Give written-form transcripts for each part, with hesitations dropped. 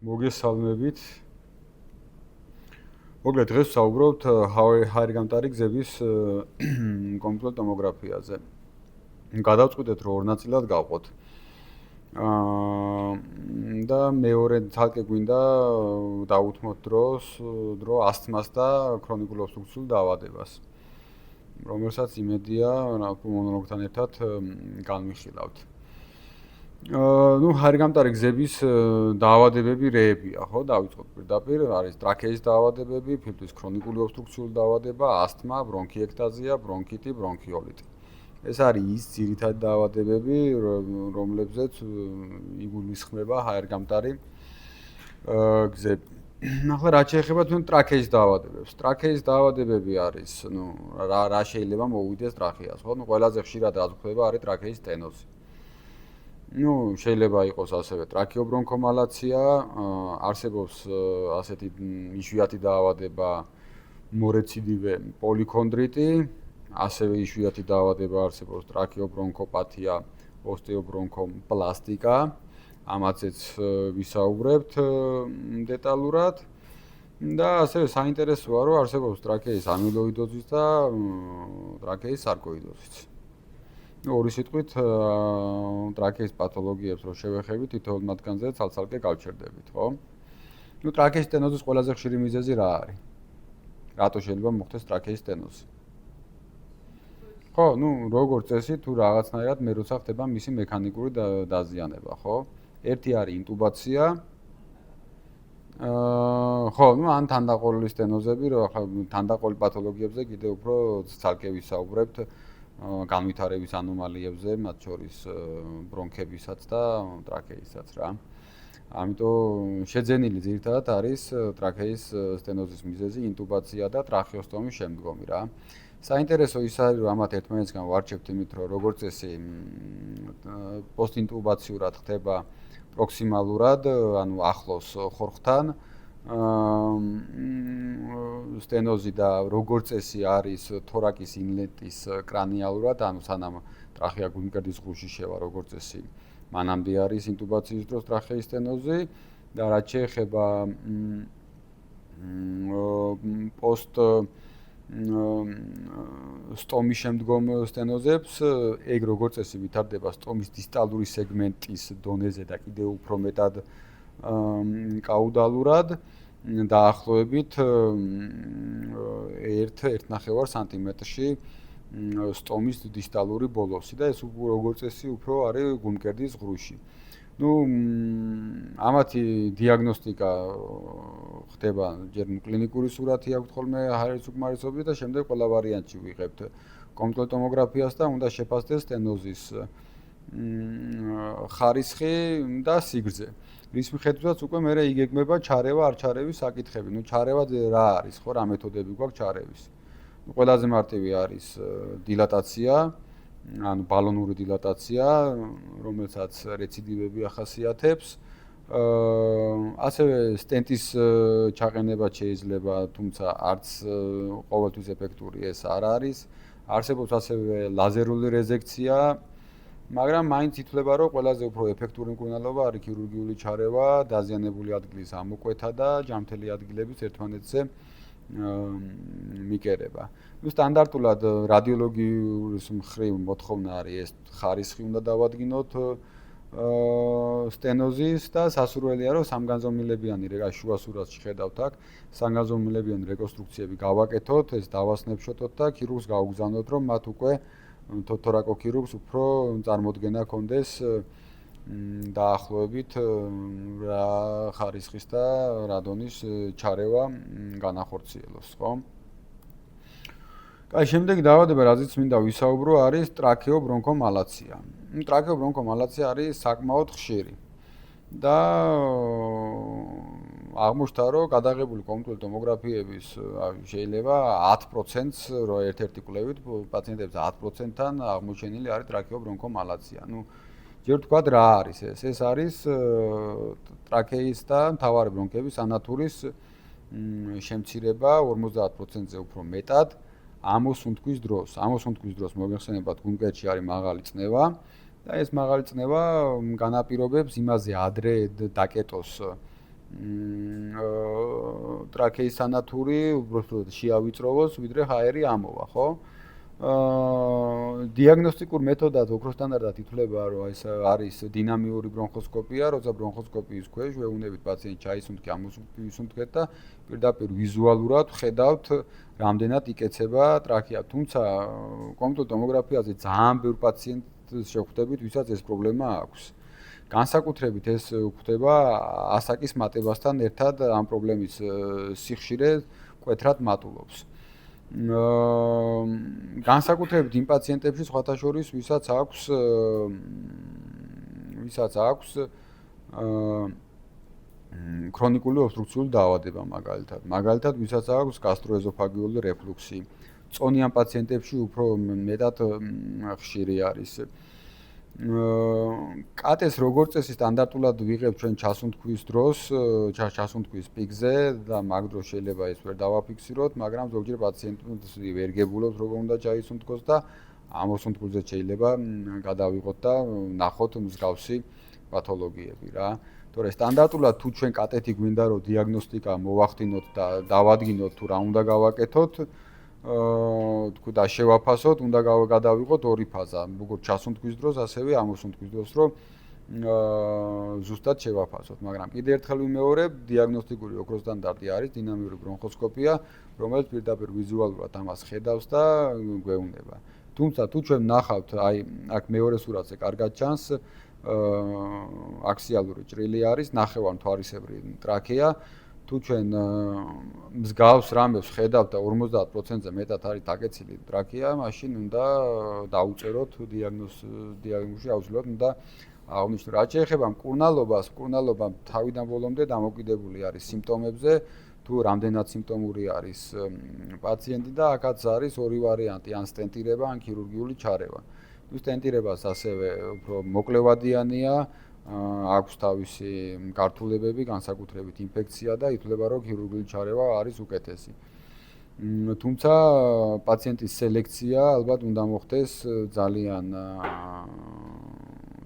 მოგესალმებით. მოგლედ დღეს ვსაუბრობთ ჰაერგამტარი გზების კომპლექსურ ტომოგრაფიაზე. გადავწყვიტეთ რომ ორ ნაწილად გავყოთ. და მეორე თალკე გვინდა დავუთმოთ დრო ასთმას და ქრონიკულ ობსტრუქციულ დაავადებას. რომელსაც იმედია მონოლოგთან ერთად განვიხილავთ. ჰაერგამტარი გზების დაავადებები რეებია, ხო? დავიწყოთ პირდაპირ, არის ტრაქეის დაავადებები, ფილტვის ქრონიკული ობსტრუქციული დაავადება, ასთმა, ბრონქიექტაზია, ბრონქიტი, ბრონქიოლიტი. ეს არის ის ძირითადი დაავადებები, რომლებზეც იგულისხმება ჰაერგამტარი გზები. ახლა რაც შეეხება თუნ ტრაქეის დაავადებებს. ტრაქეის დაავადებები არის, რა შეიძლება მოუვიდეს ტრაქეას, ხო? ყველაზე ხშირად რაც გვხვდება არის ტრაქეის სტენოზი. შეიძლება იყოს ასევე ტრაქეობრონქომალაცია, არსებობს ასეთი იშვიათი დაავადება მორეციდივე პოლიქონდრიტი, ასევე იშვიათი დაავადება არსებობს ტრაქეობრონქოპათია, ოსტეობრონქოპლასტიკა, ამაცეც ვისაუბრებთ დეტალურად. და ასევე საინტერესოა, რომ არსებობს ტრაქეის ამილოიდოზის და ტრაქეის სარკოიდოზიც. ორი სიტყვით ტრაქეის პათოლოგიებს რო შევეხებით, თითოეულ მათგანზე ცალ-ცალკე გავჩერდებით, ხო? ტრაქეის სტენოზის ყველაზე ხშირი მიზეზი რა არის? რატო შეიძლება მოხდეს ტრაქეის სტენოზი? ხო, როგორც წესი, თუ რაღაცნაირად მე როცა ხდება მისი მექანიკური დაზიანება, ხო? ერთი არის ინტუბაცია. ხო, ან თანდაყოლილი სტენოზები, რო ახლა თანდაყოლილ პათოლოგიებზე კიდე უფრო ცალკე ვისაუბრებთ. განვითარების ანომალიებზე, მათ შორის ბრონქებისაც და ტრაქეისაც რა. ამიტომ შეძენილი ძირითადად არის ტრაქეის სტენოზის მიზეზი, ინტუბაცია და ტრახეოსტომის შემდგომი რა. საინტერესო ის არის, რომ ამათ ერთმანეთსგან ვარჩევთ იმით, რომ როგორც წესი პოსტინტუბაციურად ხდება პროქსიმალურად, ანუ ახლოს ხორხთან. სტენოზი და როგორც წესი არის თორაკის ინლეტის კრანიალურად, ანუ სანამ ტრახეა გულმკერდის ღრუში შევა, როგორც წესი, მანამდე არის ინტუბაციის დროს ტრახეის სტენოზი და რაც შეეხება პოსტ სტომის შემდგომ სტენოზებს, ეგ როგორც წესი ვითარდება სტომის დისტალური სეგმენტის დონეზე და კიდევ უფრო მეტად კაუდალურად დაახლოებით 1.5 სანტიმეტრში სტომის დისტალური ბოლოსი და ეს როგორც წესი უფრო არის გულმკერდის ღრუში. ამათი დიაგნოსტიკა ხდება ჯერ კლინიკური სურათი აქვს ხოლმე ჰაერის უკმარისობის და შემდეგ ყველა ვარიანტში ვიღებთ კომპლექსურ ტომოგრაფიას და უნდა შეფასდეს სტენოზის ხარისხი და სიგრძე. რის მიხედვითაც უკვე მე იგეგმება ჩარევა არ ჩარევის საკითხები. ჩარევა რა არის, ხო, რა მეთოდები გვაქვს ჩარევის? ყველაზე მარტივი არის დილატაცია, ანუ ბალონური დილატაცია, რომელსაც რეციდივები ახასიათებს. ასევე სტენტის ჩაყენება შეიძლება, თუმცა არც ყოველთვის ეფექტური ეს არ არის. არსებობს ასევე ლაზერული რეზექცია, მაგრამ მაინც ითვლება, რომ ყველაზე უფრო ეფექტური მკურნალობა არის ქირურგიული ჩარევა, დაზიანებული ადგილის ამოკვეთა და ჯამთელი ადგილების ერთმანეთზე მიკერება. სტანდარტულად რადიოლოგიის მხრივ მოთხოვნა არის ეს ხარისხი უნდა დავადგინოთ სტენოზის და სასურველია, რომ სამგანზომილებიანი შუა სურათში ხედავთ აქ, სამგანზომილებიანი რეკონსტრუქციები გავაკეთოთ, ეს დავასნებშოტოთ და ქირურგს გავუგზავნოთ, რომ მათ უკვე თორაკო ქირურგს უფრო წარმოდგენა ჰქონდეს დაახლოებით რა ხარისხის და რა დონის ჩარევა განახორციელოს, ხო? კაი, შემდეგი დაავადება, რაზეც მინდა ვისაუბრო, არის ტრაქეობრონქომალაცია. ტრაქეობრონქომალაცია არის საკმაოდ ხშირი და აღმოჩნდა, რომ გადაღებული კომპლექსური ტომოგრაფიების შეიძლება 10%-ს რო ერთ-ერთი კვლევით პაციენტებს 10%-თან აღმოჩენილი არის ტრაქეობრონქომალაცია. ჯერ ვთქვათ რა არის ეს? ეს არის ტრაქეის და მთავარი ბრონქების ანათურის შემცირება 50%-ზე უფრო მეტად ამოსუნთქვის დროს. ამოსუნთქვის დროს მოგეხსენებათ, გულმკერდში არის მაღალი წნევა და ეს მაღალი წნევა განაპირობებს იმაზე ადრე დაკეტოს ტრაქეის სანათური უბრალოდ შეავიწროვოს, ვიდრე ჰაერი ამოვა, ხო? დიაგნოსტიკურ მეთოდად ოქროს სტანდარტად ითვლება, რომ ეს არის დინამიური ბრონხოსკოპია, როცა ბრონხოსკოპიის ქვეშ ვეუბნებით პაციენტს ჩაისუნთქი, ამოსუნთქეთ და პირდაპირ ვიზუალურად ხედავთ, რამდენად იკეცება ტრაქეა. თუმცა კომპიუტერულ ტომოგრაფიაზე ძალიან ბევრ პაციენტს შევხვდებით, ვისაც ეს პრობლემა აქვს. განსაკუთრებით ეს გვხვდება ასაკის მატებასთან ერთად ამ პრობლემის სიხშირე მკვეთრად მატულობს. განსაკუთრებით იმ პაციენტებში სხვათა შორის, ვისაც აქვს ქრონიკული ობსტრუქციული დაავადება მაგალითად, ვისაც აქვს გასტროეზოფაგიული რეფლუქსი. წონიან პაციენტებში უფრო მეტად ხშირი არის. კატეს როგორც წესი სტანდარტულად ვიღებთ ჩვენ ჩასუნთქვის დროს, ჩასუნთქვის პიკზე და მაგ დროს შეიძლება ეს ვერ დავაფიქსიროთ, მაგრამ ზოგჯერ პაციენტს ვერ გებულობს როგორ უნდა ჩაისუნთქოს და ამოსუნთქულზე შეიძლება გადავიღოთ და ნახოთ მსგავსი პათოლოგიები რა. თორე სტანდარტულად თუ ჩვენ კატეთი გვინდა რომ დიაგნოსტიკა მოვახდინოთ და დავადგინოთ თუ რა უნდა გავაკეთოთ, თქვი და შევაფასოთ, უნდა გადავიღოთ ორი ფაზა, როგორც ჩასუნთქვის დროს, ასევე ამოსუნთქვის დროს, რომ ზუსტად შევაფასოთ, მაგრამ კიდევ ერთხელ ვიმეორებ, დიაგნოსტიკური ოქროს სტანდარტი არის დინამიური ბრონხოსკოპია, რომელიც პირდაპირ ვიზუალურად ამას ხედავს და გვეუბნება. თუმცა თუ ჩვენ ნახავთ, აი, აქ მეორე სურათზე კარგად ჩანს, აქსიალური ჭრილი არის, ნახევარ მთვარისებრი ტრაქეა. თუ ჩვენ მსგავს რამებს ხედავთ და 50%-ზე მეტად არის დაკეცილი ტრაქეა, მაშინ უნდა დაუწეროთ დიაგნოზი აუცილებლად უნდა აღნიშნოთ. რაც შეეხება მკურნალობას, მკურნალობა თავიდან ბოლომდე დამოკიდებული არის სიმპტომებზე, თუ რამდენად სიმპტომური არის პაციენტი და აქაც არის ორი ვარიანტი, ან სტენტირება, ან ქირურგიული ჩარევა. თუ სტენტირებას ასევე უფრო მოკლევადიანია, აქვს თავისი გართულებები, განსაკუთრებით ინფექცია და ითვლება, რომ ქირურგიული ჩარევა არის უკეთესი. თუმცა პაციენტის სელექცია ალბათ უნდა მოხდეს ძალიან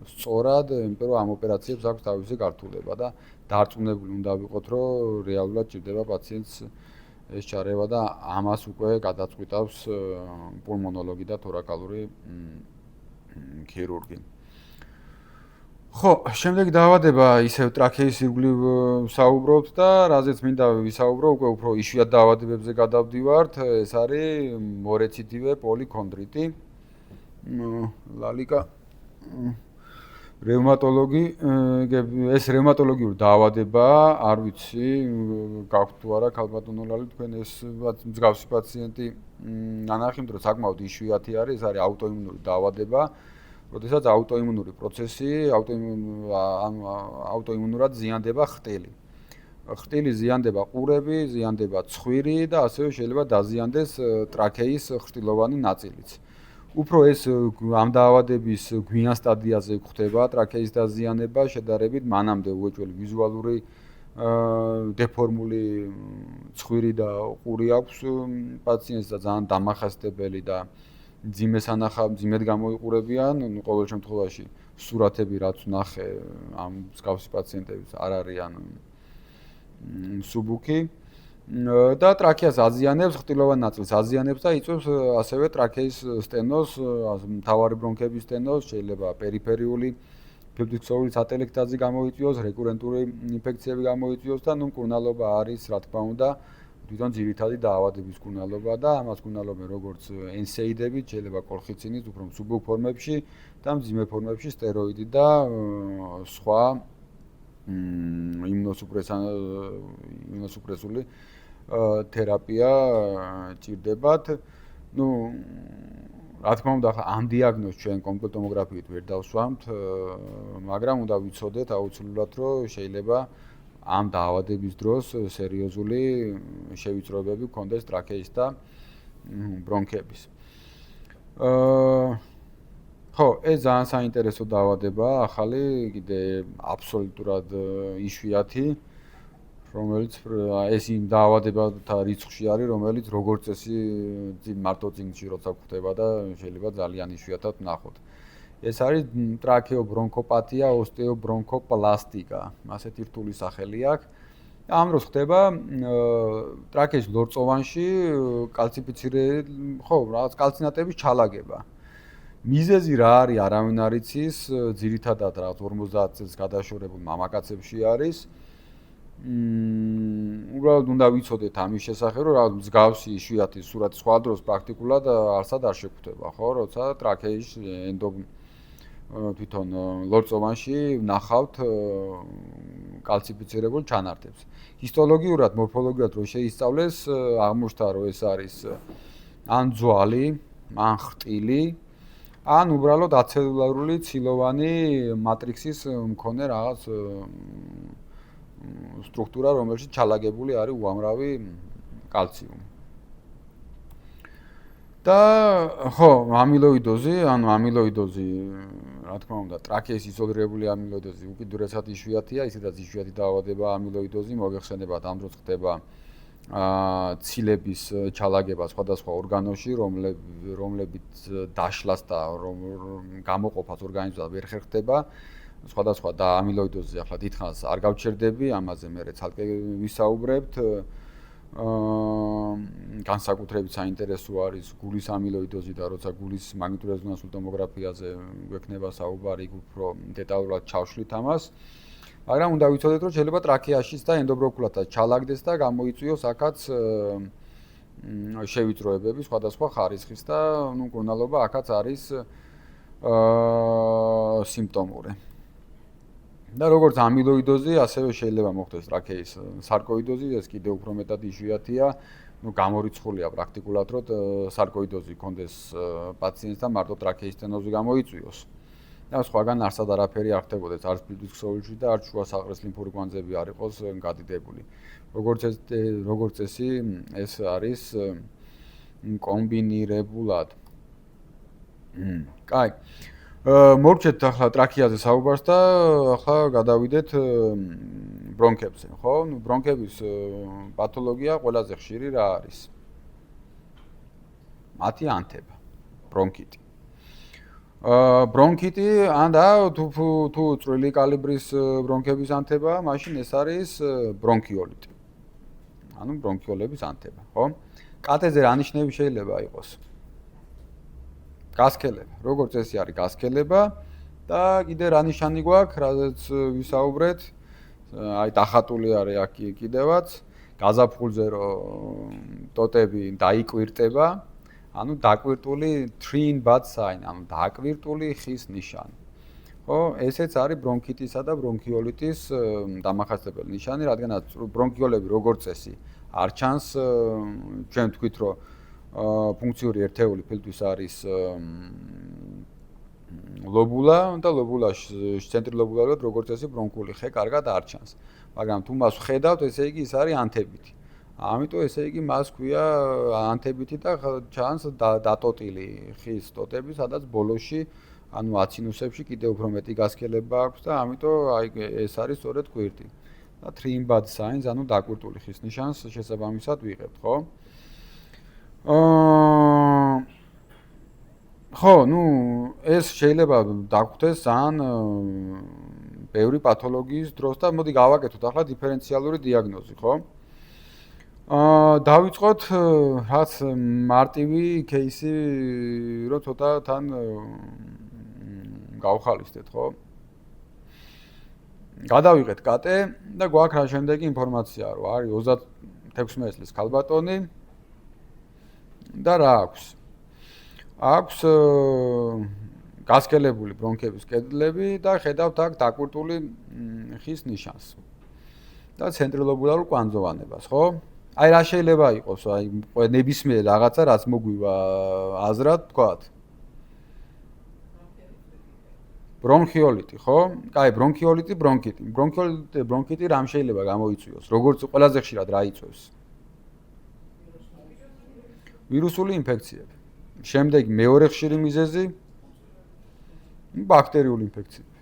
სწორად, იმიტომ რომ ამ ოპერაციებს აქვს თავისი გართულება და დარწმუნებული უნდა ვიყოთ, რომ რეალურად ჭირდება პაციენტს ეს ჩარევა და ამას უკვე გადაწყვიტავს პულმონოლოგი და თორაკალური ქირურგი. ხო, შემდეგი დაავადება ისევ ტრაქეის ირგვლივ ვსაუბრობთ და რაზეც მინდა ვისაუბრო, უკვე უფრო იშვიათ დაავადებებზე გადავდივართ, ეს არის მორეციდივე პოლიქონდრიტი. ლალიკა რევმატოლოგი, ეს რევმატოლოგიური დაავადებაა, არ ვიცი, გაქვთ თუ არა ქალბატონო ლალი, თქვენ ეს მსგავსი პაციენტი ნანახი, რომ საკმაოდ იშვიათი არის, ეს არის აუტოიმუნური დაავადება. როდესაც აუტოიმუნური პროცესი, აუტოიმუნურად ზიანდება ხტილი. ხტილი ზიანდება ყურები, ზიანდება ცხვირი და ასევე შეიძლება დაზიანდეს ტრაქეის ხტილოვანი ნაწილიც. უფრო ეს ამ დაავადების გვიან სტადიაზე გვხდება ტრაქეის დაზიანება, შედარებით მანამდე უეჭველი ვიზუალური დეფორმული ცხვირი და ყური აქვს პაციენტს და ძალიან დამახასიათებელი და ძიმედ გამოიყურებიან, ყოველ შემთხვევაში სურათები რაც ნახე ამ მსგავსი პაციენტების არ არიან მსუბუქი და ტრაქეას აზიანებს, ხტილოვან ნაწილს აზიანებს და იწვევს ასევე ტრაქეის სტენოზს, მთავარი ბრონქების სტენოზს, შეიძლება პერიფერიული ფიბრიქსოვლის ატელექტაზი გამოიწვიოს, რეკურენტული ინფექციები გამოიწვიოს და მკურნალობა არის, რა თქმა უნდა, თვითონ ძირითადი დაავადების მკურნალობა და ამას მკურნალობენ როგორც NSAID-ებით, შეიძლება კოლხიცინით, უფრო მსუბუქ ფორმებში და მძიმე ფორმებში სტეროიდი და სხვა იმუნოსუპრესული თერაპია ჭირდებათ. ნუ რა თქმა უნდა, ამ დიაგნოზს ჩვენ კომპიუტერულ ტომოგრაფიით ვერ დავსვამთ, მაგრამ უნდა ვიცოდეთ აუცილებლად, რომ შეიძლება ამ დაავადების დროს სერიოზული შევიწროებები გქონდეს ტრაქეის და ბრონქების. ხო, ეს ძალიან საინტერესო დაავადებაა, ახალი, კიდე აბსოლუტურად იშვიათი, რომელიც ეს იმ დაავადებათა რიცხვში არის, რომელიც როგორც წესი მარტო წიგნში როცა გვხვდება და შეიძლება ძალიან იშვიათად ვნახოთ. ეს არის ტრაქეობრონქოპათია, ოსტეობრონქოპლასტიკა, ასეთი რთული სახელი აქვს. ამ დროს ხდება ტრაქეის ლორწოვანში ხო, რაღაც კალცინატების ჩალაგება. მიზეზი რა არის, არავინ არ იცის, ძირითადად რაღაც 50 წელს გადაშორებულ მამაკაცებში არის. უბრალოდ უნდა ვიცოდეთ ამის შესახებ, რომ რაღაც მსგავსი იშვიათი სურათი სხვა დროს პრაქტიკულად არსად არ შეგვხვდება, ხო, როცა ტრაქეის თვითონ ლორწოვანში ნახავთ კალციფიცირებულ ჩანართებს. ჰისტოლოგიურად, მორფოლოგიურად რო შეისწავლეს, აღმოჩნდა, რომ ეს არის ან ძვალი, ან ხრტილი, ან უბრალოდ აცელულარული ცილოვანი მატრიქსის მქონე რაღაც სტრუქტურა, რომელშიც ჩალაგებული არის უამრავი კალციუმი. და ხო, ამილოიდოზი, რა თქმა უნდა, ტრაქეის იზოლირებული ამილოიდოზი უკიდურესად იშვიათია, ისედაც იშვიათი დაავადება ამილოიდოზი, მოგეხსენებათ, ამ დროს ხდება ცილების ჩალაგება სხვადასხვა ორგანოში, რომლებიც დაშლას და გამოყოფას ორგანიზმიდან ვერ ხერხდება. სხვადასხვა და ამილოიდოზი ახლა დიდხანს არ გავჩერდები, ამაზე მე ცალკე ვისაუბრებთ. განსაკუთრებით საინტერესო არის გულის ამილოიდოზი და როცა გულის მაგნიტურეზონანსულ ტომოგრაფიაზე გვექნება საუბარი, უფრო დეტალურად ჩავშლით ამას. მაგრამ უნდა ვიცოდეთ, რომ შეიძლება ტრაქეაშიც და ენდობრონქულადაც ჩალაგდეს და გამოიწვიოს აქაც შევიწროებები სხვადასხვა ხარისხის და მკურნალობა აქაც არის სიმპტომური. და როგორც ამილოიდოზი, ასევე შეიძლება მოხდეს ტრაქეის სარკოიდოზი, ეს კიდევ უფრო მეტად იშვიათია. გამორიცხულია პრაქტიკულად, რომ სარკოიდოზი კონდეს პაციენტს და მარტო ტრაქეის სტენოზი გამოიწვიოს. და სხვაგან არსად არაფერი არ ხდებოდეს, არც ბლუდის ქსოვილში და არც შუა საყდრის ლიმფური კვანძები არ იყოს გადიდებული. როგორც წესი, ეს არის კომბინირებულად. კაი. მოვჩეთ ახლა ტრაქეაზე საუბარს და ახლა გადავიდეთ ბრონქებზე, ხო? ბრონქების პათოლოგია ყველაზე ხშირი რა არის? მათი ანთება, ბრონქიტი. ბრონქიტი, და თუ წვრილი კალიბრის ბრონქების ანთება, მაშინ ეს არის ბრონქიოლიტი. ანუ ბრონქიოლების ანთება, ხო? კატეზე რა ნიშნები შეიძლება იყოს? გასქელება, როგორც წესი არის გასქელება და კიდე რა ნიშანი გვაქვს, რაზეც ვისაუბრეთ, აი დახატული არის აქ კიდევაც, გაზაფხულზე რომ ტოტები დაიკვირტება, ანუ დაკვირტული train bud sign, ანუ დაკვირტული ხის ნიშანი. ხო, ესეც არის ბრონქიტისა და ბრონქიოლიტის დამახასიათებელი ნიშანი, რადგანაც ბრონქიოლები როგორც წესი არ ჩანს, ჩვენ თქვით რომ ფუნქციური ერთეული ფილტვის არის ლობულა და ლობულაში ცენტრი ლობულარულად როგორც წესი ბრონქული ხე კარგად არ ჩანს. მაგრამ თუ მას ხედავთ, ესე იგი ის არის ანთებითი. ამიტომ ესე იგი მას ქვია ანთებითი და ჩანს დატოტილი ხის ტოტები, სადაც ბოლოში ანუ აცინუსებში კიდევ უფრო მეტი გასქელება აქვს და ამიტომ აი ეს არის სწორედ კვირტი. და train bud signs, ანუ დაკვირტული ხის ნიშანს შესაბამისად ვიღებთ, ხო? ხო, ეს შეიძლება დაგხვდეს ძალიან ბევრი პათოლოგიის დროს და მოდი გავაკეთოთ ახლა დიფერენციალური დიაგნოზი, ხო? დავიწყოთ რაც მარტივი кейსი, რომ ცოტა თან გავხალისდეთ, ხო? გადავიღეთ კატე და გვაქვს რა შემდეგი ინფორმაცია, რომ არის 36 წლის ქალბატონი და რა აქვს? აქვს გასქელებული ბრონქების კედლები და ხედავთ აქ დაკვირტული ხის ნიშანს. და ცენტრილობულარულ კვანძოვანებას, ხო? აი რა შეიძლება იყოს, აი ნებისმიერ რაღაცა რაც მოგვივა აზრად, თქვათ. ბრონქიოლიტი, ხო? კაი, ბრონქიოლიტი, ბრონქიტი. ბრონქიტი რამ შეიძლება გამოიწვიოს? როგორც ყველაზე ხშირად რა იწვევს? ვირუსული ინფექციები. შემდეგ მეორე ხშირი მიზეზი ბაქტერიული ინფექციები.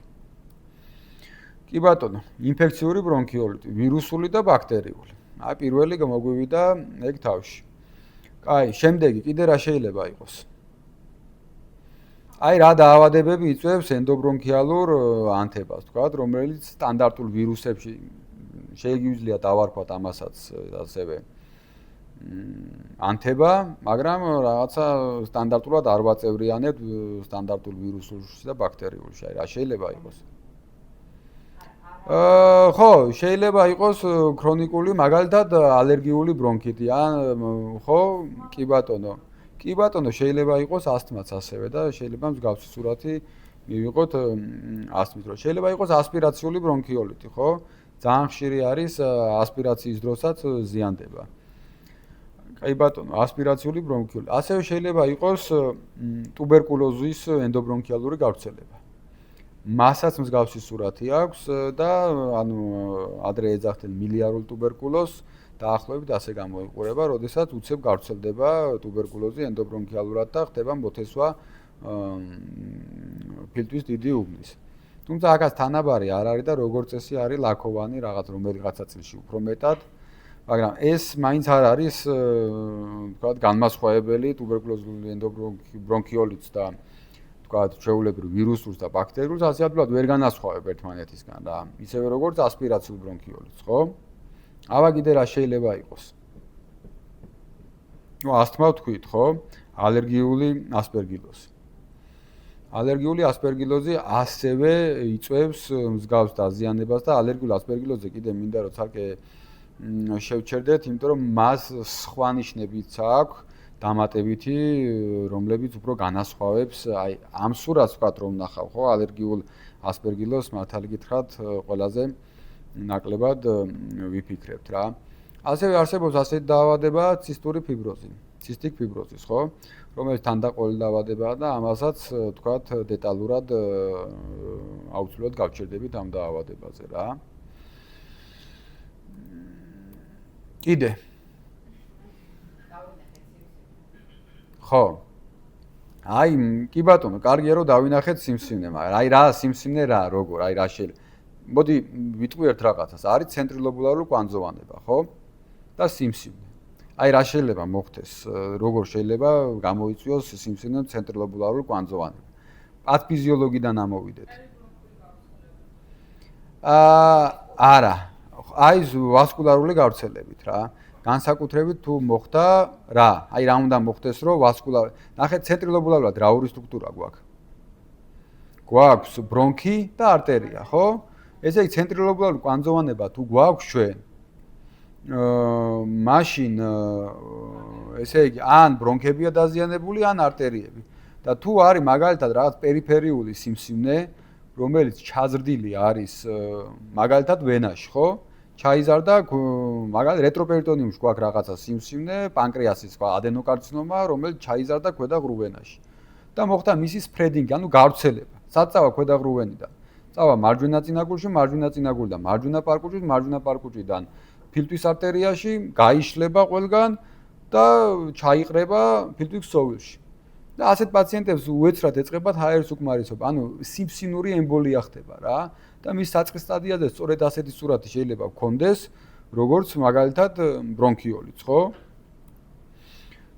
კი ბატონო, ინფექციური ბრონქიოლიტი, ვირუსული და ბაქტერიული. აი პირველი მოგვივიდა ეგ თავში. კაი, შემდეგი კიდე რა შეიძლება იყოს? აი რა დაავადებები იწვევს ენდობრონქიალურ ანთებას, თქვათ, რომელიც სტანდარტულ ვირუსებში შეიძლება დავარქვათ ამასაც ასევე ანთება, მაგრამ რაღაცა სტანდარტულად არ ვაწევრიანებ სტანდარტულ ვირუსულში და ბაქტერიულში. აი რა შეიძლება იყოს? ხო, შეიძლება იყოს ქრონიკული, მაგალითად ალერგიული ბრონქიტი ან ხო, კი ბატონო. კი ბატონო, შეიძლება იყოს ასთმაც ასევე და შეიძლება მსგავსი სურათი მივიღოთ ასთმით, რომ შეიძლება იყოს ასპირაციული ბრონქიოლიტი, ხო? ძალიან ხშირი არის ასპირაციის დროსაც ზიანდება. კი ბატონო, ასპირაციული ბრონქიოლიტი. ასევე შეიძლება იყოს ტუბერკულოზის ენდობრონქიალური გავრცელება. მასაც მსგავსი სურათი აქვს და ანუ ადრე ეძახდნენ მილიარულ ტუბერკულოზს დაახლოებით ასე გამოიყურება, როდესაც უცებ გავრცელდება ტუბერკულოზი ენდობრონქიალურად და ხდება მოთესვა ფილტვის დიდი უბნის. თუმცა აქაც თანაბარი არ არის და როგორც წესი არის ლაქოვანი რაღაც რომელიღაცა წილში უფრო მეტად, მაგრამ ეს მაინც არ არის თქვათ განმასხვავებელი ტუბერკულოზული ენდობრონქიოლიტს და თქვათ ჩვეულებრივ ვირუსულს და ბაქტერიულს ასე ადვილად ვერ განასხვავებ ერთმანეთისგან რა. ისევე როგორც ასპირაციულ ბრონქიოლიტს, ხო? აბა კიდე რა შეიძლება იყოს? ნუ ასთმა ვთქვით, ხო? ალერგიული ასპერგილოზი. ალერგიული ასპერგილოზი ასევე იწვევს მსგავს დაზიანებას და ალერგიულ ასპერგილოზზე კიდე მინდა რომ ცალკე შევჩერდეთ, იმიტომ რომ მას სხვა ნიშნებიც აქვს დამატებითი, რომლებიც უფრო განასხვავებს, აი ამ სურათს ვთქვათ რომ ნახავ, ხო, ალერგიულ ასპერგილოზს მართალი გითხრათ ყველაზე ნაკლებად ვიფიქრებთ რა. ასევე არსებობს ასეთი დაავადება ცისტური ფიბროზი, ცისტიკ ფიბროზის, ხო? რომელიც თანდაყოლილი დაავადებაა და ამასაც თქვათ დეტალურად აუცილებლად გავჩერდებით ამ დაავადებაზე რა. კიდე ხო. აი, კი ბატონო, კარგია რომ დავინახეთ სიმსივნე, მაგრამ აი რა სიმსივნე რა, როგორ, აი რა შეიძლება. მოდი ვიტყვი ერთ რაღაცას, არის ცენტრილობულარული კვანძოვანება, ხო? და სიმსივნე. აი რა შეიძლება მოხდეს, როგორ შეიძლება გამოიწვიოს სიმსივნე ცენტრილობულარული კვანძოვანება. პათოფიზიოლოგიდან ამოვიდეთ. არა. აი ვასკულარული გავრცელებით რა. განსაკუთრებით თუ მოხდა რა, აი რა უნდა მოხდეს რომ ვასკულარი. ნახეთ ცენტრილობულარულად რა ორი სტრუქტურა გვაქვს. გვაქვს ბრონქი და არტერია, ხო? ესე იგი ცენტრილობულარული კვანძოვანება თუ გვაქვს ჩვენ მაშინ ესე იგი ან ბრონქებია დაზიანებული, ან არტერიები. და თუ არის მაგალითად რაღაც პერიფერიული სიმსივნე, რომელიც ჩაზრდილი არის მაგალითად ვენაში, ხო? ჩაიზარდა მაგალითად რეტროპერიტონიუმში გვაქვს რაღაცა სიმსივნე, პანკრეასის სხვა ადენოკარცინომა, რომელიც ჩაიზარდა ქვედაღრუ ვენაში. და მოხდა მისი სპრედინგი, ანუ გავრცელება. სად წავა ქვედაღრუ ვენიდან? წავა მარჯვენა წინაგულში, მარჯვენა წინაგულიდან, მარჯვენა პარკუჭით, მარჯვენა პარკუჭიდან ფილტვის არტერიაში, გაიშლება ყველგან და ჩაიყრება ფილტვის ქსოვილში. და ასეთ პაციენტებს უეცრად ეწყებათ ჰაერის უკმარისობა, ანუ სიმსინური ემბოლია ხდება რა. და მის საწყის სტადიაზე სწორედ ასეთი სურათი შეიძლება გქონდეს, როგორც მაგალითად ბრონქიოლიტს, ხო?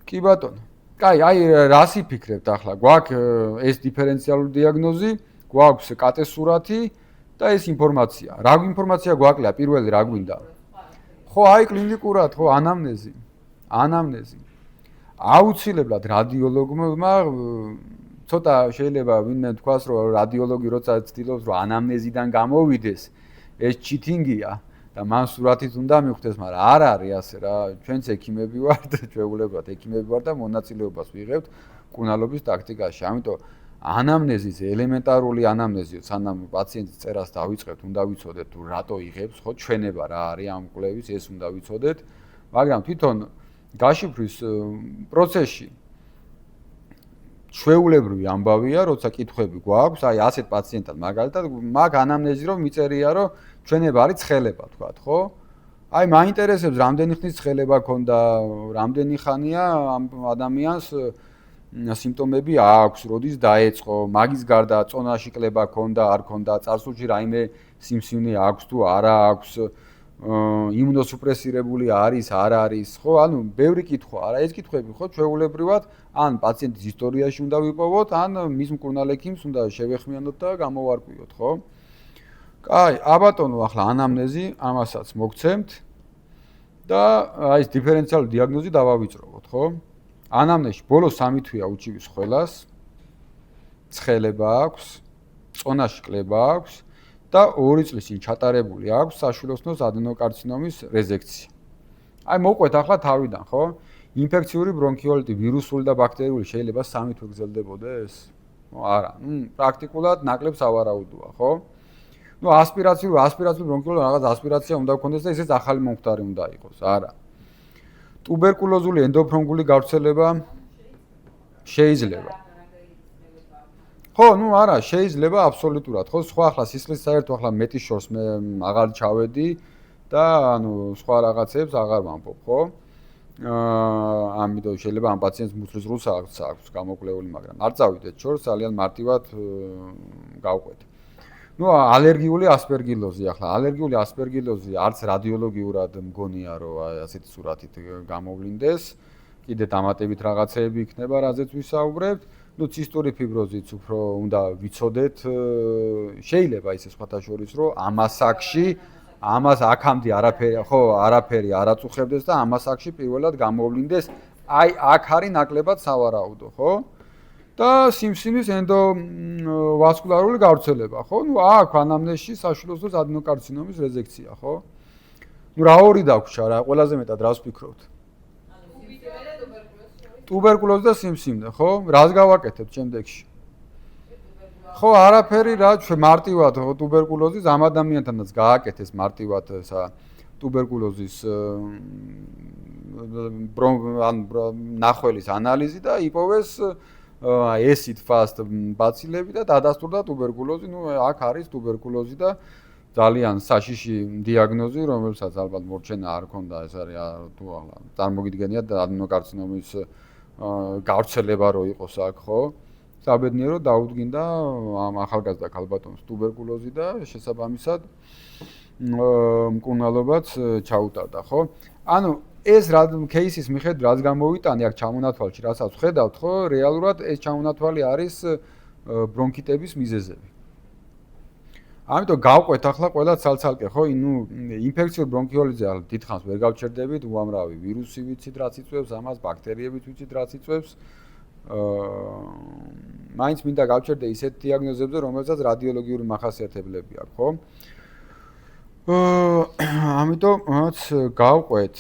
კი ბატონო. კაი, აი რას იფიქრებთ ახლა? გვაქვს ეს დიფერენციალური დიაგნოზი, გვაქვს კატეს სურათი და ეს ინფორმაცია. რა ინფორმაცია გვაკლია პირველი რა გვინდა? ხო, აი კლინიკურად, ხო, ანამნეზი. ანამნეზი. აუცილებლად რადიოლოგმა ცოტა შეიძლება ვინმე თქვას რომ რადიოლოგი როცა ცდილობს რომ ანამნეზიდან გამოვიდეს ეს ჩიტინგია და მან სურათით უნდა მიხვდეს, მაგრამ არ არის ასე რა, ჩვენც ექიმები ვართ, ჩვეულებრივად ექიმები ვართ და მონაწილეობას ვიღებთ მკურნალობის ტაქტიკაში. ამიტომ ანამნეზის ელემენტარული ანამნეზი, სანამ პაციენტის წერას დავიწყებთ, უნდა ვიცოდეთ თუ რატო იღებს, ხო, ჩვენება რა არის ამ კვლევის, ეს უნდა ვიცოდეთ, მაგრამ თვითონ გაშიფვრის პროცესში ჩვეულებრივი ამბავია, როცა კითხვები გვაქვს, აი ასეთ პაციენტად მაგალითად, მაგ ანამნეზი რომ მიწერია, რომ ჩვენება არის ცხელება, თქვათ, ხო? აი მაინტერესებს, რამდენი ხნის ცხელება ქონდა, რამდენი ხანია ამ ადამიანს სიმპტომები აქვს, როდის დაეწყო, მაგის გარდა წონაში კლება ქონდა, არ ქონდა, წარსულში რაიმე სიმსივნე აქვს თუ არა აქვს, იმუნოსუპრესირებული არის, არ არის, ხო? ანუ ბევრი კითხვა, არა, ეს კითხვები ხო ჩვეულებრივად ან პაციენტის ისტორიაში უნდა ვიპოვოთ, ან მის მკურნალ ექიმს უნდა შევეხმიანოთ და გამოვარკვიოთ, ხო? კაი, აბატონო, ახლა ანამნეზი, ამასაც მოგცემთ და აი ეს დიფერენციალური დიაგნოზი დავავიწროვოთ, ხო? ანამნეზში ბოლოს 3 თვეა უჩივის ყველას. ცხელება აქვს, წონაში კლება აქვს და 2 წლის წინ ჩატარებული აქვს საშვილოსნოს ადენოკარცინომის რეზექცია. აი მოყვეთ ახლა თავიდან, ხო? ინფექციური ბრონქიოლიტი, ვირუსული და ბაქტერიული შეიძლება 3 თვე გრძელდებოდეს? არა, პრაქტიკულად ნაკლებს ავარაუდოა, ხო? ასპირაციული ბრონქიოლიტი რაღაც ასპირაცია უნდა გქონდეს და ისიც ახალი მომხდარი უნდა იყოს, არა. ტუბერკულოზული ენდოფრონგული გავრცელება შეიძლება. ხო, არა, შეიძლება აბსოლუტურად, ხო, სხვა ახლა სისხლის საერთო ახლა მეტი შორს მე აღარ ჩავედი და სხვა რაღაცებს აღარ ვამბობ, ხო? ამიტომ შეიძლება ამ პაციენტს მუცლის ღრუს აქვს გამოკვლეული, მაგრამ არ წავიდეთ შორს, ძალიან მარტივად გავყვეთ. ალერგიული ასპერგილოზი ახლა, ალერგიული ასპერგილოზი არც რადიოლოგიურად მგონია, რომ ასეთი სურათით გამოვლინდეს. კიდე დამატებით რაღაცეები იქნება, რაზეც ვისაუბრებთ. ცისტური ფიბროზიც უფრო უნდა ვიცოდეთ. შეიძლება ისე სხვათა შორის, რომ ამას აქამდე არაფერი არ აწუხებდეს და ამას აქში პირველად გამოვლინდეს. აი, აქ არის ნაკლებად სავარაუდო, ხო? და სიმსივნის ენდოვასკულარული გავრცელება, ხო? აქ ანამნეზში საშვილოსნოს ადენოკარცინომის რეზექცია, ხო? რა ორი დაგვრჩა რა, ყველაზე მეტად რას ვფიქრობთ? ტუბერკულოზი და სიმსივნე, ხო? რას გავაკეთებთ შემდეგში? ხო, არაფერი რა, ჩვენ მარტივად ტუბერკულოზის ამ ადამიანთანაც გააკეთეს მარტივად ტუბერკულოზის ნახველის ანალიზი და იპოვეს acid fast ბაცილები და დადასტურდა ტუბერკულოზი. აქ არის ტუბერკულოზი და ძალიან საშიში დიაგნოზი, რომელსაც ალბათ მორჩენა არ ქონდა, ეს არის თუ ახლა წარმოგიდგენიათ ადენოკარცინომის გავრცელება რო იყოს აქ, ხო? საბედნიეროდ დაუდგინდა ამ ახალგაზრდა ქალბატონს ტუბერკულოზი და შესაბამისად მკურნალობაც ჩაუტარდა, ხო? ეს кейსის მიხედვით რაც გამოვიტანე აქ ჩამონათვალში, რასაც ვხედავთ, ხო, რეალურად ეს ჩამონათვალი არის ბრონქიტების მიზეზები. ამიტომ გავყვეთ ახლა ყველა ცალ-ცალკე, ხო, ინფექციური ბრონქიოლიტზე ახლა დიდხანს ვერ გავჩერდებით, უამრავი ვირუსი ვიცით რაც იწვევს ამას, ბაქტერიებიც ვიცით რაც იწვევს. მაინც მინდა გავჩერდე ისეთ დიაგნოზებზე, რომელსაც რადიოლოგიური მახასიათებლები აქვს, ხო? ამიტომ გავყვეთ.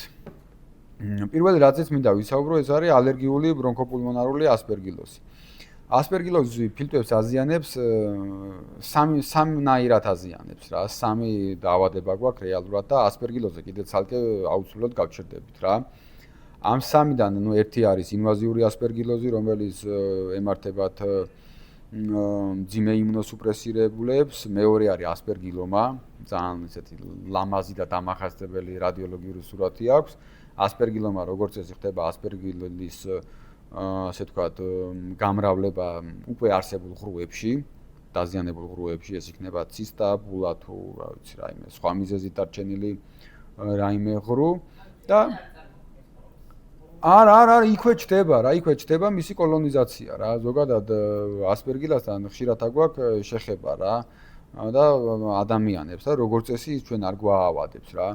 პირველი რაზეც მინდა ვისაუბრო, ეს არის ალერგიული ბრონქოპულმონარული ასპერგილოზი. ასპერგილოზი ფილტვებს აზიანებს სამნაირად აზიანებს რა, 3 დაავადება გვაქვს რეალურად და ასპერგილოზზე კიდე ცალკე აუცილებლად გავჩერდებით რა. ამ 3-დან ერთი არის ინვაზიური ასპერგილოზი, რომელიც ემართებათ მძიმე იმუნოსუპრესირებულებს, მეორე არის ასპერგილომა, ძალიან ისეთი ლამაზი და დამახასიათებელი რადიოლოგიური სურათი აქვს. ასპერგილომა როგორც წესი ხდება ასპერგილის ასე ვთქვათ, გამრავლება უკვე არსებულ ღრუებში, დაზიანებულ ღრუებში, ეს იქნება ცისტა, ბულა თუ რა ვიცი, რაიმე სხვა მიზეზით დარჩენილი რაიმე ღრუ და არა, იქვე ჩდება მისი კოლონიზაცია რა. ზოგადად ასპერგილასთან ხშირად აგვაქვს შეხება რა და ადამიანებს და როგორც წესი ჩვენ არ გვაავადებს რა.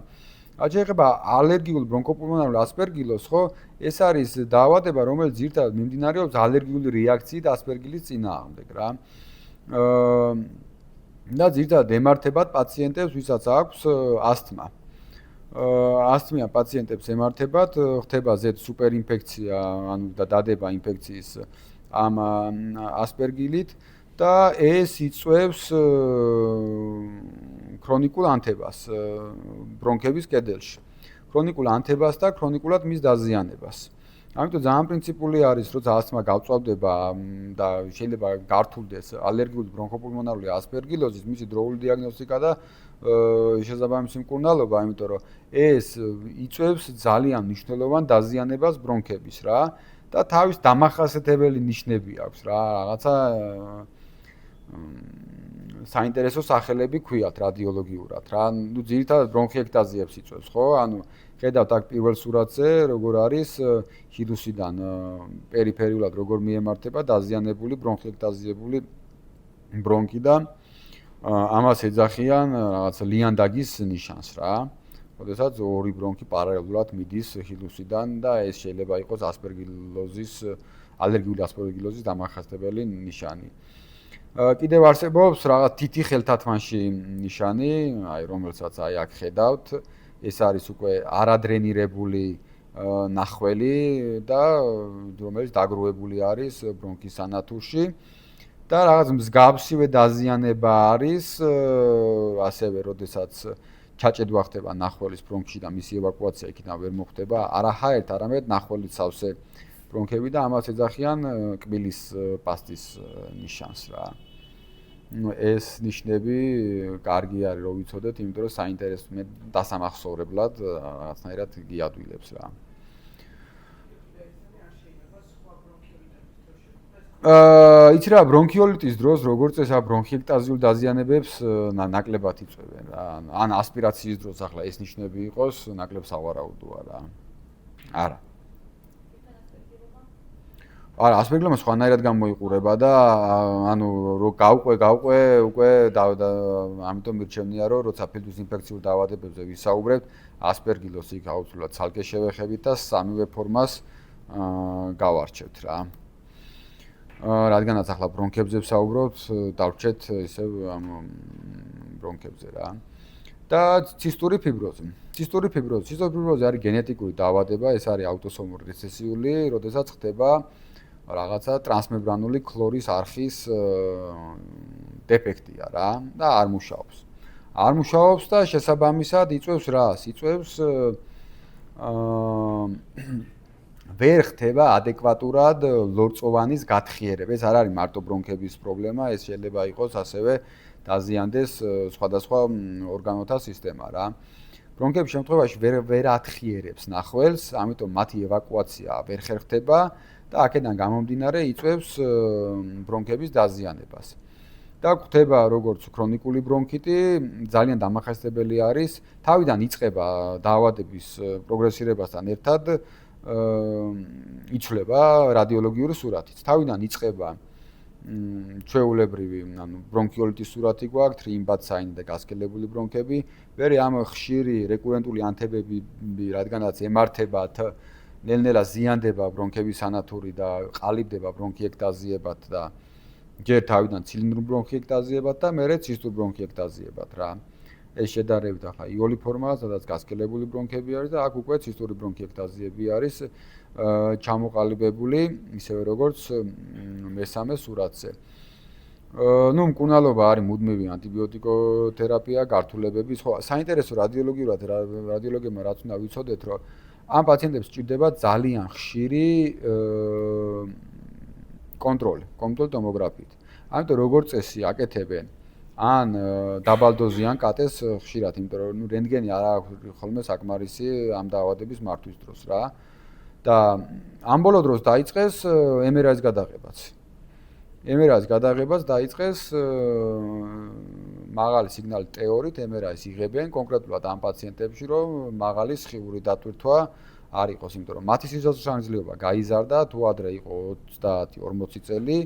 შეიძლება ალერგიულ ბრონქოპულმონარულ ასპერგილოზს, ხო, ეს არის დაავადება, რომელიც ძირითადად მიმდინარეობს ალერგიული რეაქციით ასპერგილის წინააღმდეგ რა. და ძირითადად ემართებათ პაციენტებს, ვისაც აქვს ასთმა. ასთმიან პაციენტებს ემართებათ, ხდება ზედ სუპერინფექცია, და დადება ინფექციის ამ ასპერგილით და ეს იწვევს ქრონიკულ ანთებას ბრონქების კედელში. ქრონიკულ ანთებას და ქრონიკულად მის დაზიანებას. ამიტომ ძალიან პრინციპული არის, როცა ასთმა გავწვავდება და შეიძლება გართულდეს ალერგიული ბრონქოპულმონარული ასპერგილოზის, მისი დროული დიაგნოსტიკა და შესაბამისი მკურნალობა, იმიტომ რომ ეს იწვევს ძალიან მნიშვნელოვან დაზიანებას ბრონქების რა და თავის დამახასიათებელი ნიშნები აქვს რა, რაღაცა საინტერესო სახელები ქვიათ რადიოლოგიურად რა. ძირითადად ბრონქიექტაზიებს იწვევს, ხო? ხედავთ აქ პირველ სურათზე, როგორ არის ჰიდუსიდან პერიფერიულად როგორ მიემართება დაზიანებული ბრონქიექტაზიებული ბრონქი და ამას ეძახიან რაღაც ლიანდაგის ნიშანს რა. როდესაც ორი ბრონქი პარალელურად მიდის ხილუსიდან და ეს შეიძლება იყოს ასპერგილოზის ალერგიული ასპერგილოზის დამახასიათებელი ნიშანი. კიდევ არსებობს რაღაც თითი ხელთათმანში ნიშანი, აი რომელსაც აი აქ ხედავთ, ეს არის უკვე არადრენირებული ნახველი და რომელიც დაგროვებული არის ბრონქის ანათურში და რაღაც მსგავსივე დაზიანება არის ასევე როდესაც ჩაჭედვა ხდება ნახველის ბრონქში და მისი ევაკუაცია იქიდან ვერ მოხდება არა ჰაერთ, არამედ ნახველის სავსე ბრონქები და ამას ეძახიან კბილის პასტის ნიშანს რა. ეს ნიშნები კარგი არის რომ ვიცოდეთ, იმიტომ რომ საინტერესო მე დასამახსოვრებლად რაღაცნაირად გიადვილებს რა. იცი რა ბრონქიოლიტის დროს როგორც წესი ბრონქიექტაზიულ დაზიანებებს ნაკლებად იწვევენ რა. ან ასპირაციის დროს ახლა ეს ნიშნები იყოს, ნაკლებ სავარაუდოა რა. არა. არა, ასპერგილომა სხვანაირად გამოიყურება და ანუ რო გავყვე უკვე ამიტომ მირჩევნია რომ როცა ფილტვის ინფექციურ დაავადებებზე ვისაუბრებთ, ასპერგილოს იქ აუცილებლად ცალკე შევეხებით და სამივე ფორმას გავარჩევთ რა. რადგანაც ახლა ბრონქებზე ვსაუბრობთ, დავრჩეთ ისევ ამ ბრონქებზე რა. და ცისტური ფიბროზი. ცისტური ფიბროზი არის გენეტიკური დაავადება, ეს არის აუტოსომური რეცესიული, როდესაც ხდება რაღაცა ტრანსმემბრანული ქლორის არხის დეფექტია რა და არ მუშაობს. არ მუშაობს და შესაბამისად იწვევს რას? იწვევს ვერ ხდება ადეკვატურად ლორწოვანის გათხიერება. ეს არ არის მარტო ბრონქების პრობლემა, ეს შეიძლება იყოს ასევე დაზიანდეს სხვადასხვა ორგანოთა სისტემა რა. ბრონქების შემთხვევაში ვერ ათხიერებს ნახველს, ამიტომ მათი ევაკუაცია ვერ ხერხდება და აქედან გამომდინარე იწვევს ბრონქების დაზიანებას. და ხდება როგორც ქრონიკული ბრონქიტი, ძალიან დამახასიათებელი არის, თავიდან იწყება დაავადების პროგრესირებასთან ერთად იცვლება რადიოლოგიური სურათიც. თავიდან იწყება ჩვეულებრივი, ანუ ბრონქიოლიტის სურათი გვაქვს, ტრიიმბაცაინი და გასკელებული ბრონქები. მერე ამ ხშირი რეკურენტული ანთებები, რადგანაც ემართებათ, ნელ-ნელა ზიანდება ბრონქების ანათური და ყალიბდება ბრონქიექტაზიებად და ჯერ თავიდან ცილინდრულ ბრონქიექტაზიებად და მერე ცისტურ ბრონქიექტაზიებად რა. ეს შედარებით ახლა იული ფორმაა, სადაც გასკელებული ბრონქები არის და აქ უკვე ცისტური ბრონქიექტაზიები არის ჩამოყალიბებული, ისევე როგორც მესამე სურათზე. ну, მკურნალობა არის მუდმივი ანტიბიოტიკოთერაპია, გართულებები, სხვა. საინტერესო რადიოლოგებმა რაც უნდა ვიცოდეთ, რომ ამ პაციენტებს სჭირდება ძალიან ხშირი კონტროლი ტომოგრაფიით. ამიტომ როგორც წესი აკეთებენ ან დაბალდოზიან კატეს ხშირად, იმიტომ რომ რენტგენი არ აქვს ხოლმე საკმარისი ამ დაავადების მართვის დროს რა. და ამ ბოლო დროს დაიწყეს MRI-ის გადაღებაც. MRI-ის გადაღებას დაიწყეს მაღალი სიგნალის თეორიით MRI-ს იღებენ კონკრეტულად ამ პაციენტებში, რომ მაღალი სხივური დატვირთვა არ იყოს, იმიტომ რომ მათი სიცოცხლესანიშნელობა გაიზარდა, თუ ადრე იყო 30-40 წელი,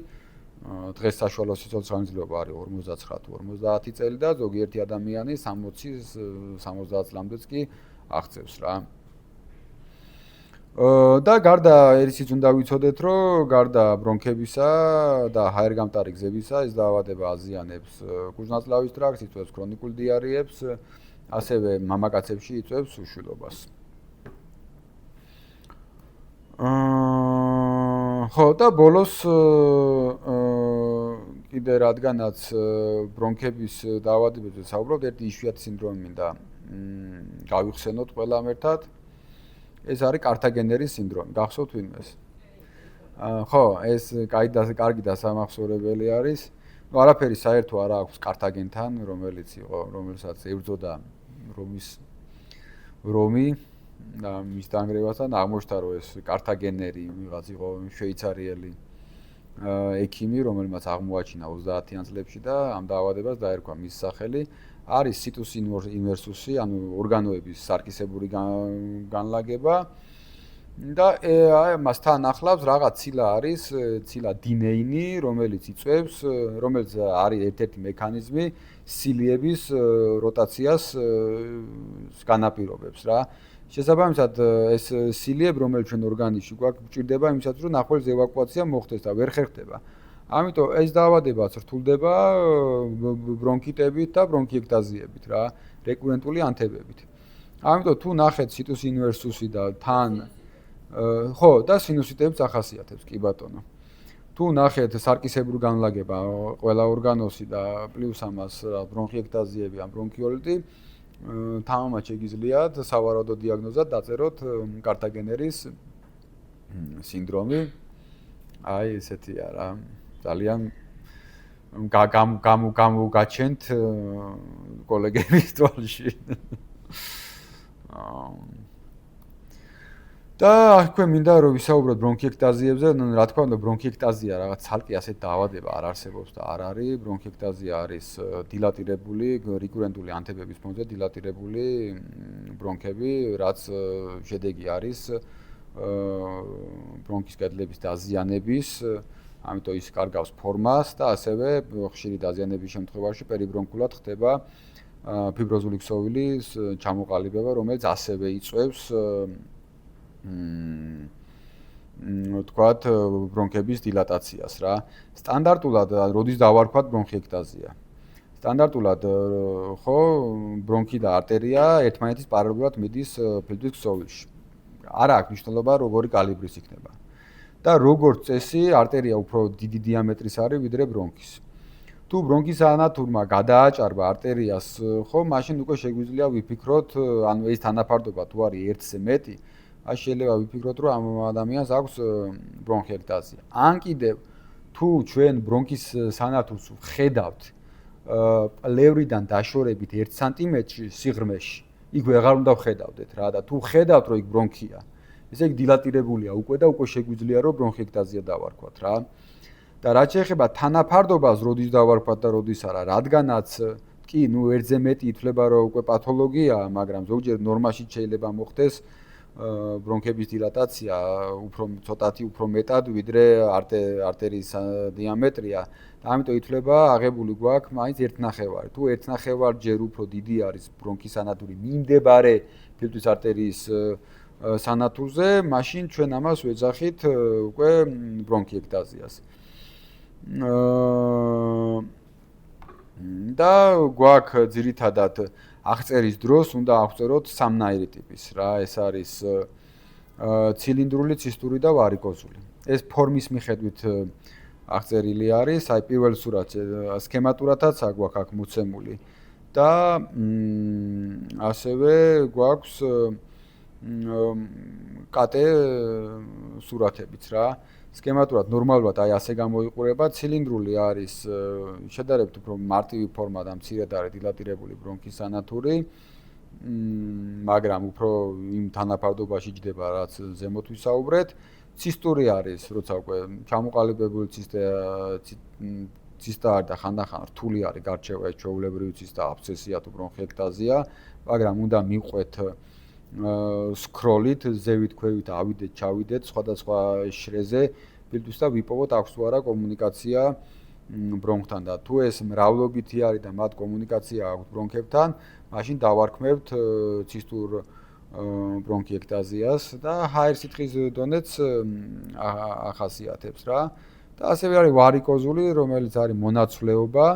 დღეს საშუალო სიცოცხლესანიშნელობა არის 59 თუ 50 წელი და ზოგიერთი ადამიანი 60-70 წლამდეც კი აღწევს რა. და გარდა ერთიც უნდა ვიცოდეთ, რომ გარდა ბრონქებისა და ჰაერგამტარი გზებისა ეს დაავადება აზიანებს კუჭნაწლავის ტრაქტს, იწვევს ქრონიკულ დიარეებს, ასევე მამაკაცებში იწვევს უშვილობას. ხო და ბოლოს კიდე რადგანაც ბრონქების დაავადებებზე საუბრობთ, ერთი იშვიათი სინდრომი მინდა გავიხსენოთ ყველამ ერთად. ეს არის კართაგენერის სინდრომი. გახსოვთ ვინმეს? ხო, ეს კარგი დასამახსოვრებელი არის. ну, არაფერი საერთო არ აქვს კართაგენთან, რომელსაც ებრძოდა რომი და მის დანგრევასთან აღმოჩნდა, რომ ეს კართაგენერი ვიღაც იყო შვეიცარიელი ექიმი, რომელმაც აღმოაჩინა 30-იან წლებში და ამ დაავადებას დაერქვა მის სახელი. არის სიტუს ინვერსუსი, ანუ ორგანოების სარკისებური განლაგება და აი მასთან ახლავს რაღაც ცილა არის, ცილა დინეინი, რომელიც იწვევს, რომელიც არის ერთ-ერთი მექანიზმი სილიების როტაციას განაპირობებს რა. შესაბამისად ეს სილიები, რომელიც ჩვენ ორგანიზმში გვაქვს, გვჭირდება იმისათვის, რომ ნახველის ევაკუაცია მოხდეს და ვერ ხერხდება. ამიტომ ეს დაავადებაც რთულდება ბრონქიტებით და ბრონქიექტაზიებით რა, რეკურენტული ანთებებით. ამიტომ თუ ნახეთ სიტუს ინვერსუსი და თან ხო და სინუსიტებიც ახასიათებს კი ბატონო. თუ ნახეთ სარკისებური განლაგება ყველა ორგანოსი და პლუს ამას ბრონქიექტაზიები ან ბრონქიოლიტი თამამად შეგიძლიათ სავარაუდო დიაგნოზად დაწეროთ კარტაგენერის სინდრომი. აი ესეთია რა. ძალიან გამოგაჩენთ კოლეგების თვალში. და აქვე მინდა რომ ვისაუბროთ ბრონქიექტაზიებზე, რა თქმა უნდა ბრონქიექტაზია რაღაც ცალკე ასეთ დაავადება არ არსებობს და არ არის. ბრონქიექტაზია არის დილატირებული, რეკურენტული ანთებების ფონზე დილატირებული ბრონქები, რაც შედეგი არის ბრონქის კედლების დაზიანების, ამიტომ ის კარგავს ფორმას და ასევე ხშირი დაზიანების შემთხვევაში პერიბრონქულად ხდება ფიბროზული ქსოვილის ჩამოყალიბება, რომელიც ასევე იწვევს თქვათ ბრონქების დილატაციას რა. სტანდარტულად როდის დავარქვათ ბრონქიექტაზია? სტანდარტულად ხო ბრონქი და არტერია ერთმანეთის პარალელურად მიდის ფილტვის ქსოვილში. არ აქვს მნიშვნელობა როგორი კალიბრის იქნება. და როგორც წესი არტერია უფრო დიდი დიამეტრის არის ვიდრე ბრონქის. თუ ბრონქის ანათურმა გადააჭარბა არტერიას, ხო, მაშინ უკვე შეგვიძლია ვიფიქროთ, ანუ ეს თანაფარდობა თუ არის 1-ზე მეტი, აი შეიძლება ვიფიქროთ, რომ ამ ადამიანს აქვს ბრონქიექტაზია. ან კიდევ თუ ჩვენ ბრონქის სანათურს ვხედავთ პლევრიდან დაშორებით 1 სანტიმეტრი სიღრმეში, იქ ვეღარ უნდა ვხედავდეთ რა და თუ ვხედავთ, რომ იქ ბრონქია, ესე იგი დილატირებულია უკვე და უკვე შეგვიძლია რომ ბრონქიექტაზია დავარქვათ რა. და რაც შეეხება თანაფარდობას, როდის დავარქვათ და როდის არა, რადგანაც კი, ნუ 1-ზე მეტი ითვლება რომ უკვე პათოლოგიაა, მაგრამ ზოგჯერ ნორმაში შეიძლება მოხდეს ბრონქების დილატაცია უფრო ცოტათი უფრო მეტად ვიდრე არტერიის დიამეტრია და ამიტომ ითვლება აღებული გვაქვს მაინც 1.5. თუ 1.5 ჯერ უფრო დიდი არის ბრონქის ანათური მიმდებარე ფილტვის არტერიის სანათურზე, მაშინ ჩვენ ამას ვეძახით უკვე ბრონქიექტაზიას. და გვაქვს ძირითადად აღწერის დროს უნდა აღწეროთ სამნაირი ტიპის რა, ეს არის ცილინდრული, ცისტური და ვარიკოზული. ეს ფორმის მიხედვით აღწერილი არის, აი პირველ სურათზე სქემატურათაც გვაქვს აქ მოცემული და ასევე გვაქვს კატე სურათებიც რა. სქემატურად ნორმალურად აი ასე გამოიყურება, ცილინდრული არის შედარებით უფრო მარტივი ფორმა და მცირედ არის დილატირებული ბრონქის ანათური, მაგრამ უფრო იმ თანაფარდობაში ჯდება, რაც ზემოთ ვისაუბრეთ. ცისტური არის, როცა უკვე ჩამოყალიბებული ცისტა არის და ხანდახან რთული არის გარჩევა ეს ჩვეულებრივი ცისტა, აბსცესია თუ ბრონქიექტაზია, მაგრამ უნდა მიყვეთ სქროლით, ზევით, ქვევით ავიდეთ, ჩავიდეთ სხვადასხვა შრეზე, ფილტვის და ვიპოვოთ აქვს თუ არა კომუნიკაცია ბრონქთან და თუ ეს მრავლობითი არის და მათ კომუნიკაცია აქვს ბრონქებთან, მაშინ დავარქმევთ ცისტურ ბრონქიექტაზიას და ჰაერ სითხის დონეც ახასიათებს რა. და ასევე არის ვარიკოზული, რომელიც არის მონაცვლეობა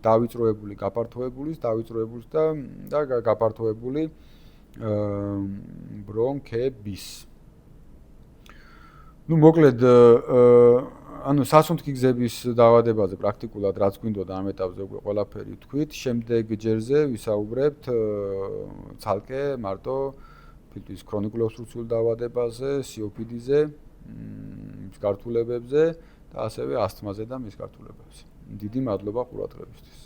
დავიწროებული, გაფართოებულის, დავიწროებულის და გაფართოებული ბრონქების. ნუ მოკლედ ანუ სასუნთქი გზების დაავადებაზე პრაქტიკულად რაც გვინდოდა ამ ეტაპზე უკვე ყველაფერი ვთქვით. შემდეგ ჯერზე ვისაუბრებთ ცალკე მარტო ფილტვის ქრონიკულ ობსტრუქციულ დაავადებაზე, COPD-ზე, მის გართულებებზე და ასევე ასთმაზე და მის გართულებებზე. დიდი მადლობა ყურადღებისთვის.